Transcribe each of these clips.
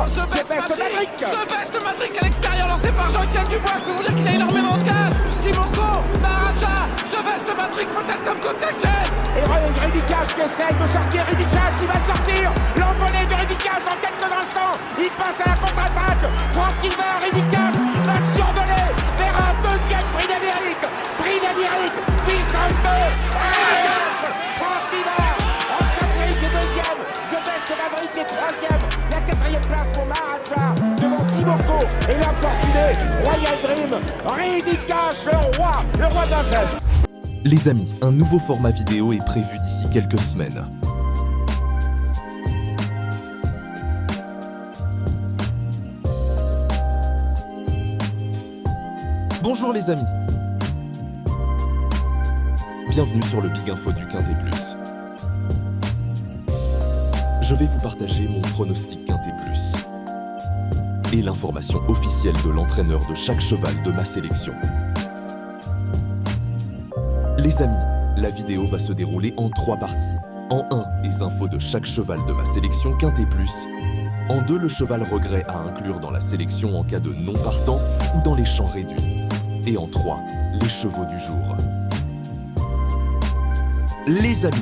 The Best Matrix à l'extérieur, lancé par Jean-Étienne Dubois. Je peux vous dire qu'il a énormément de gaz. Simoco, Maharaja, The Best Matrix peut-être comme contact. Et Ridicage qui essaye de sortir. Ridicage qui va sortir. L'envolée de Ridicage dans quelques instants. Il passe à la contre-attaque. Franck Nivard, Ridicage va survoler vers un deuxième prix d'Amérique. Prix d'Amérique, puissance 2. Franck Nivard, Oxenbridge est deuxième. The Best Maverick est troisième. La quatrième place pour Maharaja devant Simoco et l'infortuné Royal Dream. Ridicage, le roi de la scène. Les amis, un nouveau format vidéo est prévu d'ici quelques semaines. Bonjour les amis. Bienvenue sur le Big Info du Quintet Plus. Je vais vous partager mon pronostic Quintet Plus et l'information officielle de l'entraîneur de chaque cheval de ma sélection. Les amis, la vidéo va se dérouler en 3 parties. En 1, les infos de chaque cheval de ma sélection Quintet Plus. En 2, le cheval regret à inclure dans la sélection en cas de non partant ou dans les champs réduits. Et en 3, les chevaux du jour. Les amis,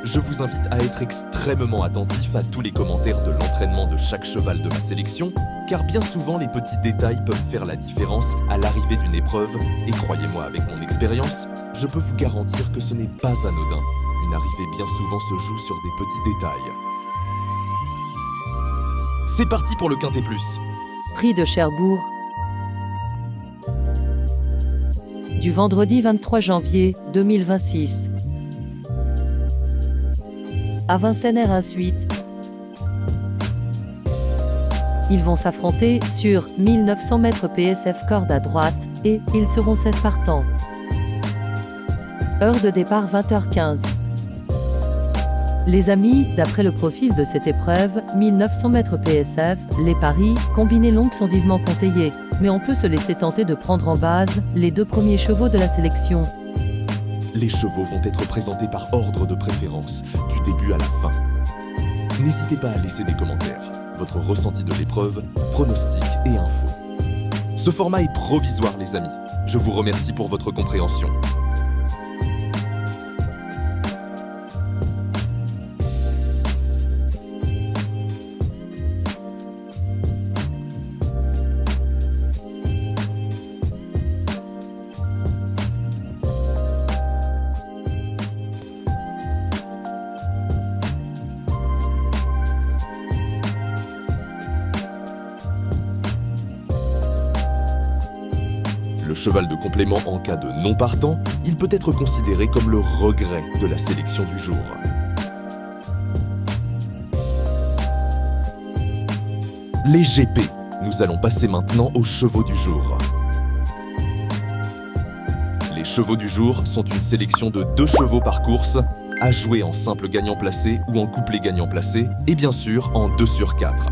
je vous invite à être extrêmement attentifs à tous les commentaires de l'entraînement de chaque cheval de ma sélection, car bien souvent les petits détails peuvent faire la différence à l'arrivée d'une épreuve, et croyez-moi avec mon expérience, je peux vous garantir que ce n'est pas anodin. Une arrivée bien souvent se joue sur des petits détails. C'est parti pour le Quintet Plus. Prix de Cherbourg. Du vendredi 23 janvier 2026. À Vincennes R1 Suite. Ils vont s'affronter sur 1900 mètres PSF corde à droite et ils seront 16 partants. Heure de départ 20h15. Les amis, d'après le profil de cette épreuve, 1900 mètres PSF, les paris, combinés longues sont vivement conseillés, mais on peut se laisser tenter de prendre en base les 2 premiers chevaux de la sélection. Les chevaux vont être présentés par ordre de préférence, du début à la fin. N'hésitez pas à laisser des commentaires, votre ressenti de l'épreuve, pronostics et infos. Ce format est provisoire les amis, je vous remercie pour votre compréhension. Le cheval de complément en cas de non partant, il peut être considéré comme le regret de la sélection du jour. Les GP. Nous allons passer maintenant aux chevaux du jour. Les chevaux du jour sont une sélection de 2 chevaux par course, à jouer en simple gagnant placé ou en couplet gagnant placé, et bien sûr en 2 sur 4.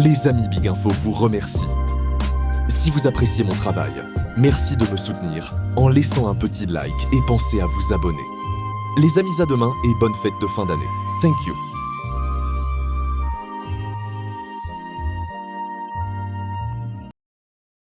Les amis Big Info vous remercient. Si vous appréciez mon travail, merci de me soutenir en laissant un petit like et pensez à vous abonner. Les amis à demain et bonne fête de fin d'année. Thank you.